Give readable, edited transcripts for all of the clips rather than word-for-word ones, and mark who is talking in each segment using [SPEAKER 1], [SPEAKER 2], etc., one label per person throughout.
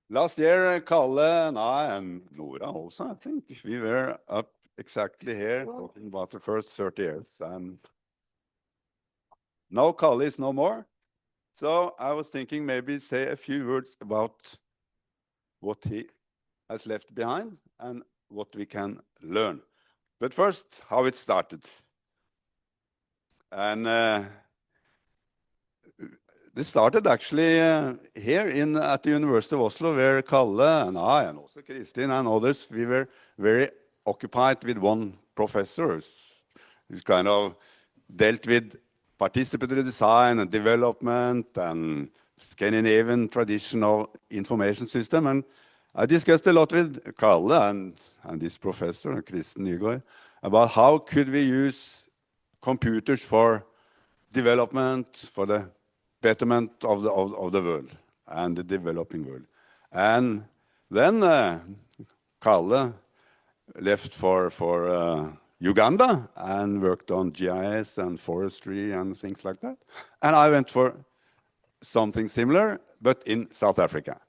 [SPEAKER 1] Last year, Kalle and I, and Nora also, I think, we were up exactly here talking about the first 30 years. And now Kalle is no more. So I was thinking maybe say a few words about what he has left behind and what we can learn. But first, how it started. And this started actually here at the University of Oslo, where Kalle and I, and also Kristin and others, we were very occupied with one professor who's kind of dealt with participatory design and development and Scandinavian traditional information system. And I discussed a lot with Kalle and this professor, Kristin Nygaard, about how could we use computers for development, for the betterment of the world and the developing world. And then Kalle left for Uganda and worked on GIS and forestry and things like that. And I went for something similar, but in South Africa.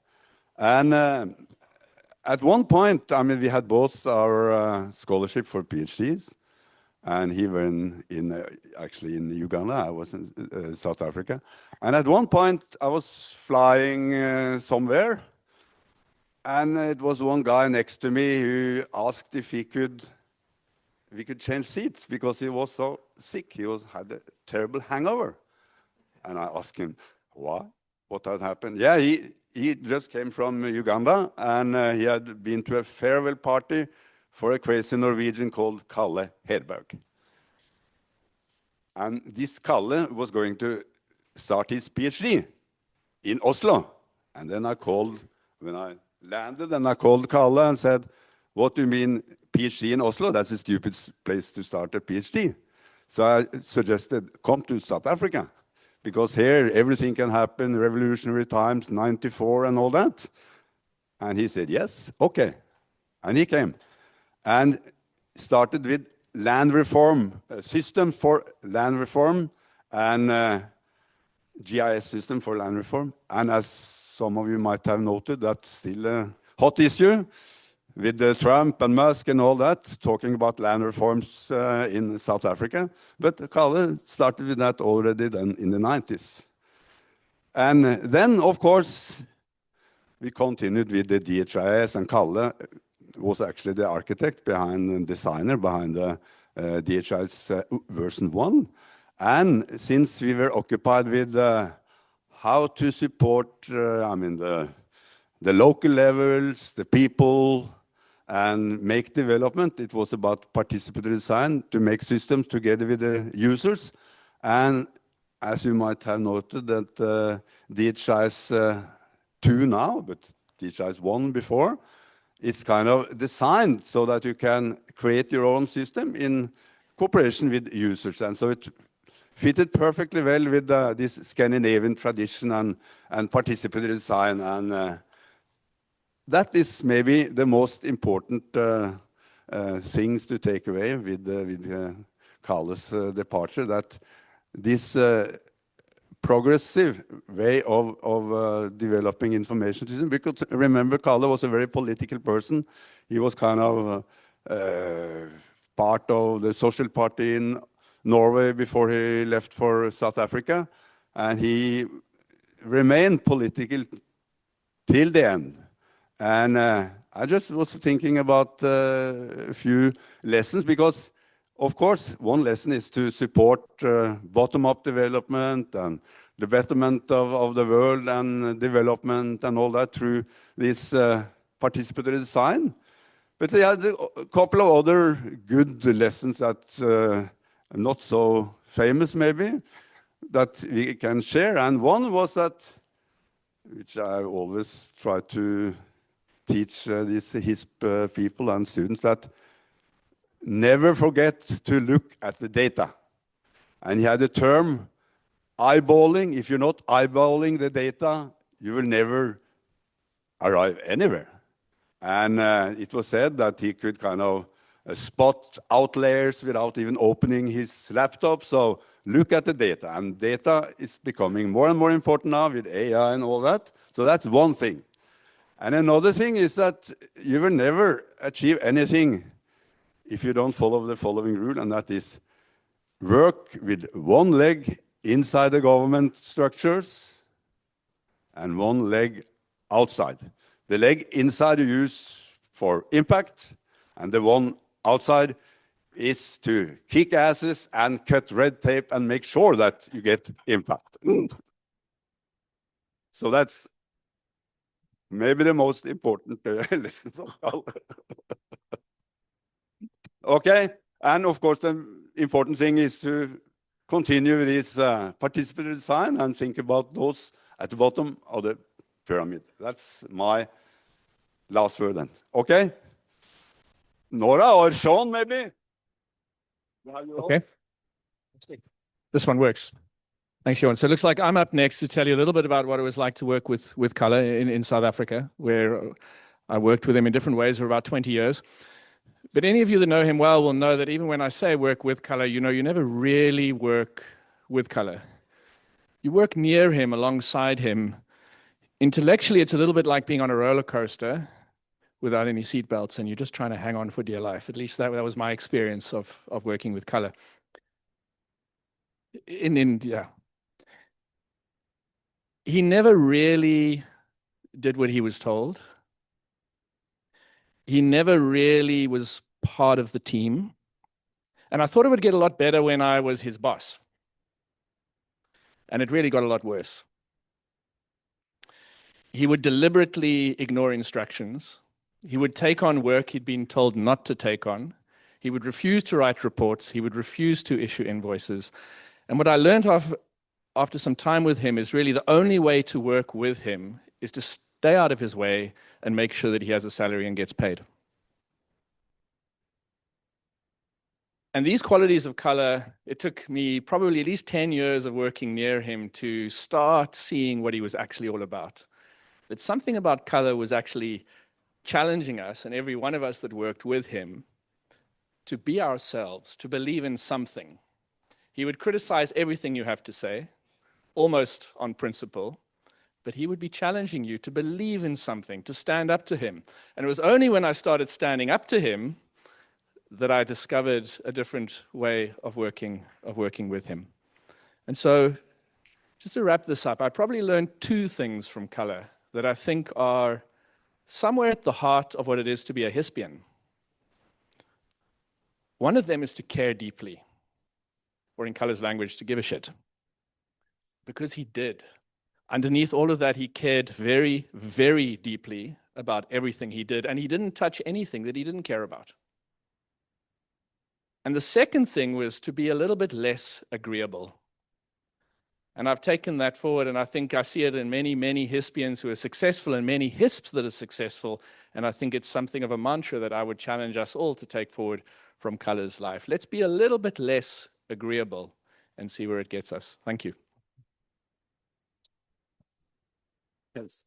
[SPEAKER 1] And at one point, I mean, we had both our scholarship for PhDs, and he went actually in Uganda. I was in South Africa. And at one point, I was flying somewhere, and it was one guy next to me who asked if we could change seats because he was so sick. He had a terrible hangover. And I asked him, why? What had happened? Yeah, he just came from Uganda, and he had been to a farewell party for a crazy Norwegian called Calle Hedberg. And this Calle was going to start his PhD in Oslo. And then I called, when I landed, and I called Calle and said, what do you mean PhD in Oslo? That's a stupid place to start a PhD. So I suggested, come to South Africa, because here everything can happen, revolutionary times, 94 and all that. And he said, yes, okay. And he came and started with land reform, a system for land reform, and GIS system for land reform. And as some of you might have noted, that's still a hot issue with Trump and Musk and all that, talking about land reforms in South Africa. But Kalle started with that already then in the 90s. And then, of course, we continued with the DHIS, and Kalle was actually the architect behind and designer behind the DHIS version 1. And since we were occupied with how to support, I mean, the local levels, the people, and make development, it was about participatory design to make systems together with the users. And as you might have noted, that DHIS 2 now, but DHIS 1 before, it's kind of designed so that you can create your own system in cooperation with users. And so it fitted perfectly well with this Scandinavian tradition and participatory design. And that is maybe the most important things to take away with Kalle's departure, that this progressive way of developing information system, because remember, Kalle was a very political person. He was kind of part of the Social Party in Norway before he left for South Africa, and he remained political till the end. And I just was thinking about a few lessons, because of course, one lesson is to support bottom-up development and the betterment of the world and development and all that through this participatory design. But they had a couple of other good lessons that are not so famous maybe, that we can share. And one was that, which I always try to teach these HISP people and students, that never forget to look at the data. And he had a term, eyeballing. If you're not eyeballing the data, you will never arrive anywhere. And it was said that he could kind of spot outliers without even opening his laptop. So look at the data. And data is becoming more and more important now with AI and all that. So that's one thing. And another thing is that you will never achieve anything if you don't follow the following rule, and that is work with one leg inside the government structures and one leg outside. The leg inside you use for impact, and the one outside is to kick asses and cut red tape and make sure that you get impact. So that's maybe the most important lesson from Kalle. Okay, and of course the important thing is to continue with this participatory design and think about those at the bottom of the pyramid. That's my last word then. Okay? Nora or Sean, maybe?
[SPEAKER 2] Okay. This one works. Thanks, Sean. So it looks like I'm up next to tell you a little bit about what it was like to work with Kalle in South Africa, where I worked with him in different ways for about 20 years. But any of you that know him well will know that even when I say work with Kalle, you know, you never really work with Kalle. You work near him, alongside him. Intellectually, it's a little bit like being on a roller coaster without any seatbelts, and you're just trying to hang on for dear life. At least that was my experience of working with Kalle. In India, he never really did what he was told. He never really was part of the team. And I thought it would get a lot better when I was his boss. And it really got a lot worse. He would deliberately ignore instructions. He would take on work he'd been told not to take on. He would refuse to write reports. He would refuse to issue invoices. And what I learned after some time with him is really the only way to work with him is to stay out of his way and make sure that he has a salary and gets paid. And these qualities of Kalle, it took me probably at least 10 years of working near him to start seeing what he was actually all about. That something about Kalle was actually challenging us and every one of us that worked with him to be ourselves, to believe in something. He would criticize everything you have to say, almost on principle, but he would be challenging you to believe in something, to stand up to him. And it was only when I started standing up to him that I discovered a different way of working with him. And so, just to wrap this up, I probably learned two things from Kalle that I think are somewhere at the heart of what it is to be a Hispian. One of them is to care deeply, or in Kalle's language, to give a shit. Because he did. Underneath all of that, he cared very, very deeply about everything he did, and he didn't touch anything that he didn't care about. And the second thing was to be a little bit less agreeable. And I've taken that forward, and I think I see it in many, many Hispians who are successful and many HISPs that are successful. And I think it's something of a mantra that I would challenge us all to take forward from Kalle's life. Let's be a little bit less agreeable and see where it gets us. Thank you.
[SPEAKER 3] Yes.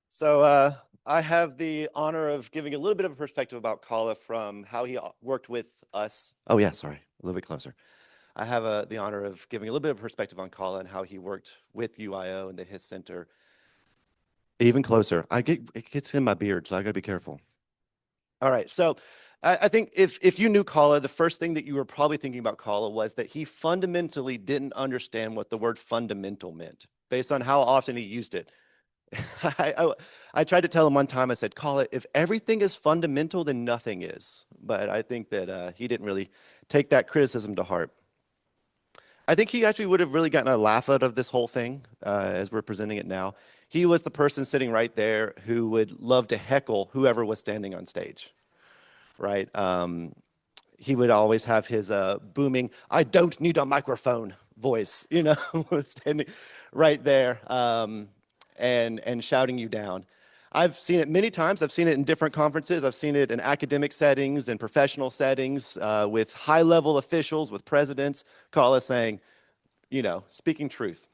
[SPEAKER 3] So I have the honor of giving a little bit of a perspective about Kalle from how he worked with us. Oh yeah, sorry, a little bit closer. I have the honor of giving a little bit of perspective on Kalle and how he worked with UIO and the HIS Center. Even closer. It gets in my beard, so I gotta be careful. All right, so I think if you knew Kalle, the first thing that you were probably thinking about Kalle was that he fundamentally didn't understand what the word fundamental meant, based on how often he used it. I tried to tell him one time, I said, Kalle, if everything is fundamental, then nothing is. But I think that he didn't really take that criticism to heart. I think he actually would have really gotten a laugh out of this whole thing as we're presenting it now. He was the person sitting right there who would love to heckle whoever was standing on stage, right? He would always have his booming, I don't need a microphone voice, you know, standing right there and shouting you down. I've seen it many times. I've seen it in different conferences. I've seen it in academic settings and professional settings with high-level officials, with presidents, Kalle saying, you know, speaking truth.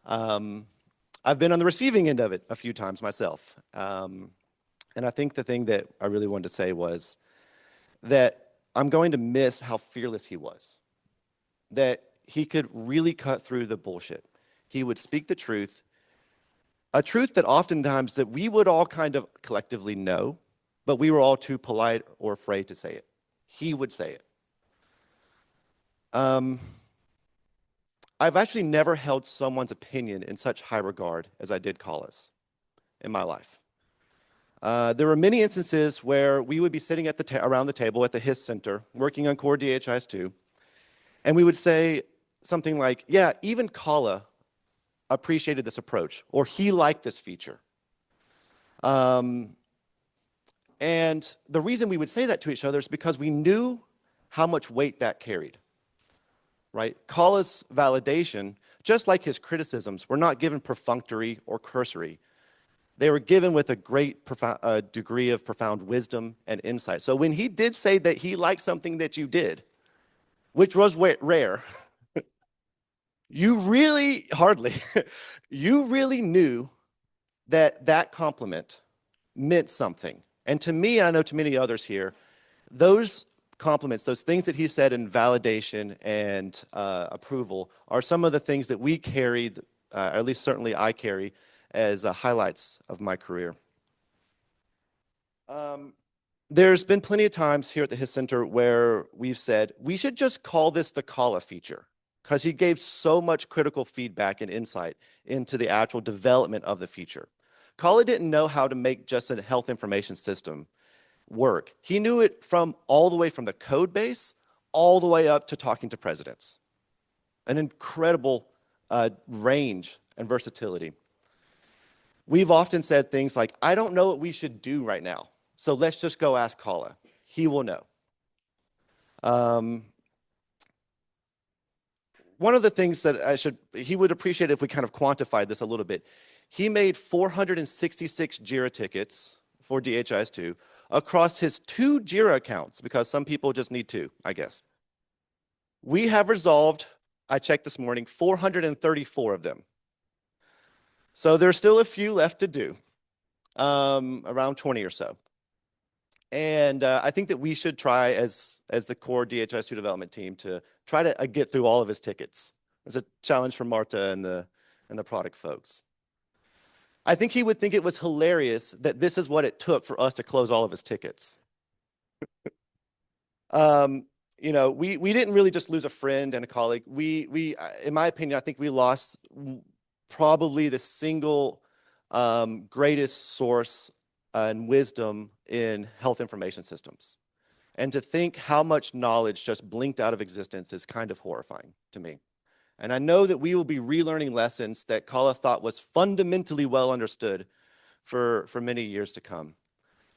[SPEAKER 3] I've been on the receiving end of it a few times myself. And I think the thing that I really wanted to say was that I'm going to miss how fearless he was, that he could really cut through the bullshit. He would speak the truth. A truth that oftentimes that we would all kind of collectively know, but we were all too polite or afraid to say it. He would say it. I've actually never held someone's opinion in such high regard as I did Calla's in my life. There were many instances where we would be sitting at around the table at the HISP Center, working on core DHIS2, and we would say something like, yeah, even Calla appreciated this approach, or he liked this feature. And the reason we would say that to each other is because we knew how much weight that carried, right? Calla's validation, just like his criticisms, were not given perfunctory or cursory. They were given with a great degree of profound wisdom and insight. So when he did say that he liked something that you did, which was rare, you really, hardly, you really knew that that compliment meant something. And to me, I know to many others here, those compliments, those things that he said in validation and approval are some of the things that we carried, at least certainly I carry, as highlights of my career. There's been plenty of times here at the HISP Center where we've said, we should just call this the Calla feature, because he gave so much critical feedback and insight into the actual development of the feature. Calla didn't know how to make just a health information system work. He knew it from all the way from the code base, all the way up to talking to presidents. An incredible range and versatility. We've often said things like, I don't know what we should do right now, so let's just go ask Calla. He will know. One of the things that he would appreciate if we kind of quantified this a little bit. He made 466 JIRA tickets for DHIS2 across his 2 JIRA accounts, because some people just need 2, I guess. We have resolved, I checked this morning, 434 of them. So there's still a few left to do, around 20 or so. And I think that we should try, as the core DHIS2 development team, to try to get through all of his tickets. It's a challenge for Marta and the product folks. I think he would think it was hilarious that this is what it took for us to close all of his tickets. You know, we didn't really just lose a friend and a colleague. We in my opinion, I think we lost probably the single greatest source and wisdom in health information systems. And to think how much knowledge just blinked out of existence is kind of horrifying to me. And I know that we will be relearning lessons that Calla thought was fundamentally well understood for many years to come.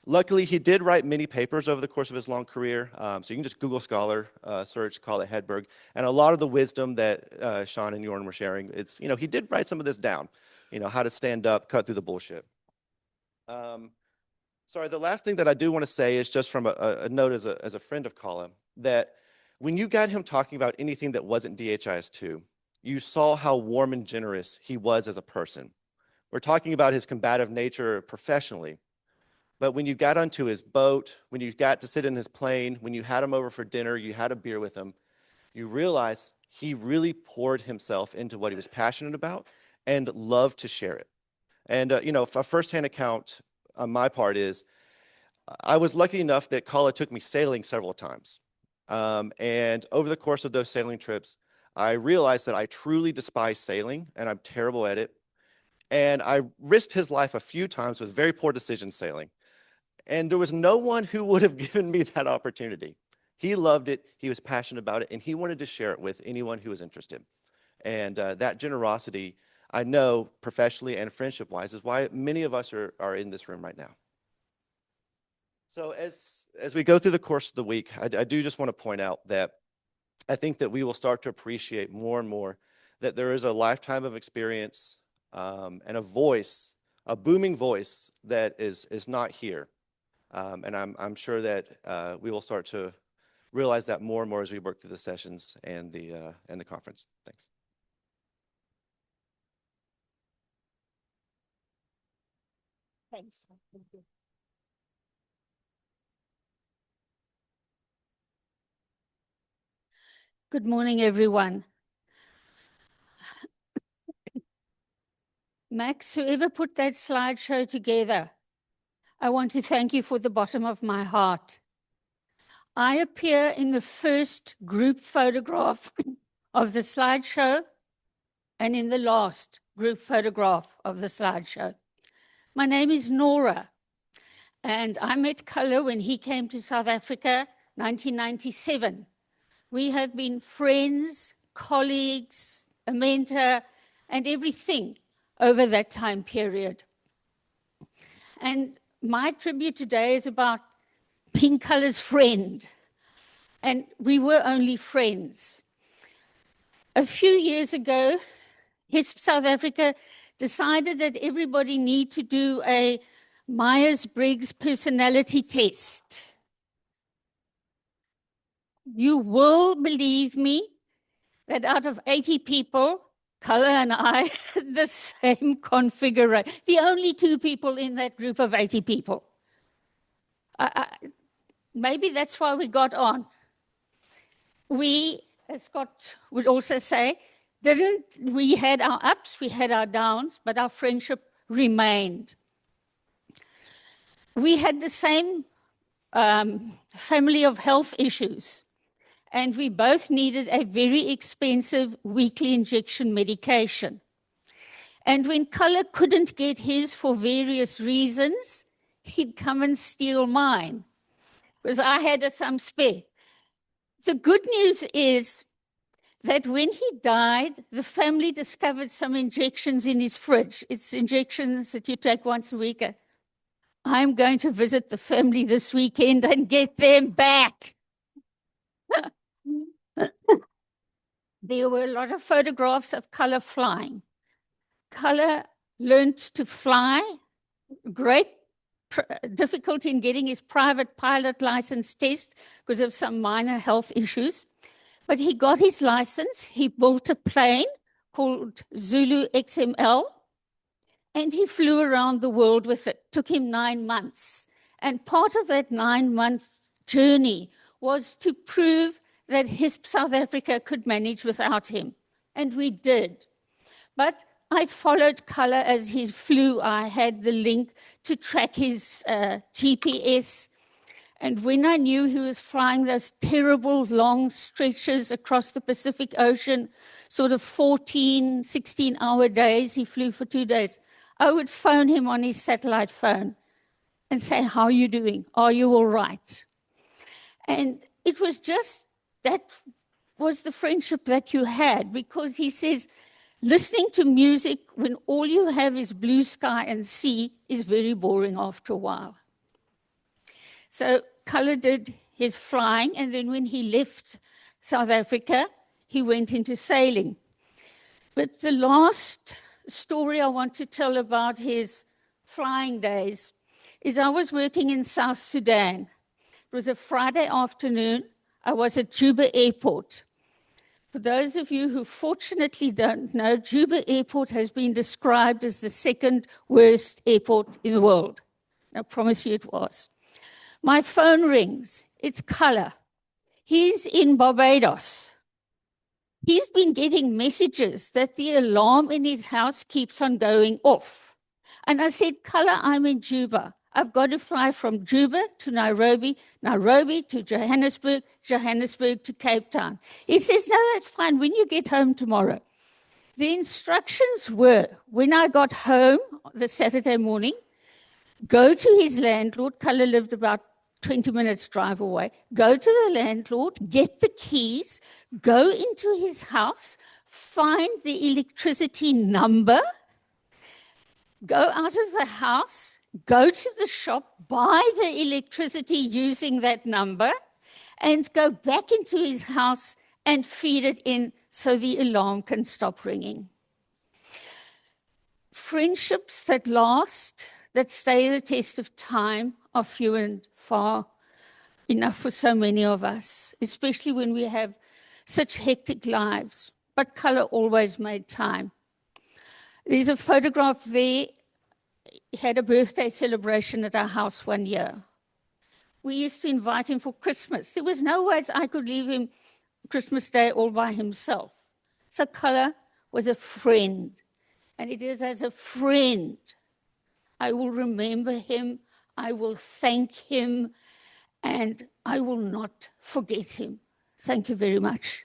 [SPEAKER 3] Luckily, he did write many papers over the course of his long career. So you can just Google Scholar, search Calle Hedberg. And a lot of the wisdom that Sean and Jorn were sharing, it's, you know, he did write some of this down, you know, how to stand up, cut through the bullshit. Sorry, the last thing that I do want to say is just from a note as a friend of Calla, that when you got him talking about anything that wasn't DHIS2, you saw how warm and generous he was as a person. We're talking about his combative nature professionally, but when you got onto his boat, when you got to sit in his plane, when you had him over for dinner, you had a beer with him, you realize he really poured himself into what he was passionate about and loved to share it. And, you know, a firsthand account on my part is, I was lucky enough that Calla took me sailing several times. And over the course of those sailing trips, I realized that I truly despise sailing and I'm terrible at it. And I risked his life a few times with very poor decisions sailing. And there was no one who would have given me that opportunity. He loved it, he was passionate about it, and he wanted to share it with anyone who was interested. And that generosity, I know professionally and friendship-wise, is why many of us are in this room right now. So as we go through the course of the week, I do just want to point out that I think that we will start to appreciate more and more that there is a lifetime of experience and a voice, a booming voice that is not here. And I'm sure that we will start to realize that more and more as we work through the sessions and the conference. Thanks.
[SPEAKER 4] Thanks. Thank you. Good morning, everyone. Max, whoever put that slideshow together, I want to thank you for the bottom of my heart. I appear in the first group photograph of the slideshow and in the last group photograph of the slideshow. My name is Nora, and I met Calle when he came to South Africa, 1997. We have been friends, colleagues, a mentor, and everything over that time period. And my tribute today is about being Calle's friend. And we were only friends. A few years ago, HISP South Africa decided that everybody need to do a Myers-Briggs personality test. You will believe me that out of 80 people, Calle and I had the same configuration. The only two people in that group of 80 people. Maybe that's why we got on. We, as Scott would also say, we had our ups, we had our downs, but our friendship remained. We had the same family of health issues, and we both needed a very expensive weekly injection medication. And when Calle couldn't get his for various reasons, he'd come and steal mine, because I had some spare. The good news is that when he died, the family discovered some injections in his fridge. It's injections that you take once a week. I'm going to visit the family this weekend and get them back. There were a lot of photographs of Calle flying. Calle learned to fly, great difficulty in getting his private pilot license test because of some minor health issues. But he got his license, he built a plane called Zulu XML, and he flew around the world with it. Took him 9 months. And part of that 9-month journey was to prove that HISP South Africa could manage without him. And we did. But I followed Calle as he flew. I had the link to track his GPS. And when I knew he was flying those terrible long stretches across the Pacific Ocean, sort of 14, 16-hour days, he flew for 2 days, I would phone him on his satellite phone and say, how are you doing? Are you all right? And it was just, that was the friendship that you had, because he says, listening to music when all you have is blue sky and sea is very boring after a while. So Calle did his flying, and then when he left South Africa, he went into sailing. But the last story I want to tell about his flying days is I was working in South Sudan. It was a Friday afternoon. I was at Juba Airport. For those of you who fortunately don't know, Juba Airport has been described as the second worst airport in the world. I promise you it was. My phone rings. It's Calle. He's in Barbados. He's been getting messages that the alarm in his house keeps on going off. And I said, Calle, I'm in Juba. I've got to fly from Juba to Nairobi, Nairobi to Johannesburg, Johannesburg to Cape Town. He says, no, that's fine, when you get home tomorrow. The instructions were, when I got home the Saturday morning, go to his landlord. Calle lived about 20 minutes drive away. Go to the landlord, get the keys, go into his house, find the electricity number, go out of the house, go to the shop, buy the electricity using that number, and go back into his house and feed it in so the alarm can stop ringing. Friendships that last, that stay the test of time, are few and far enough for so many of us, especially when we have such hectic lives. But Calle always made time. There's a photograph there. He had a birthday celebration at our house one year. We used to invite him for Christmas. There was no way I could leave him Christmas Day all by himself. So Calle was a friend. and it is as a friend. I will remember him, I will thank him, and I will not forget him. Thank you very much.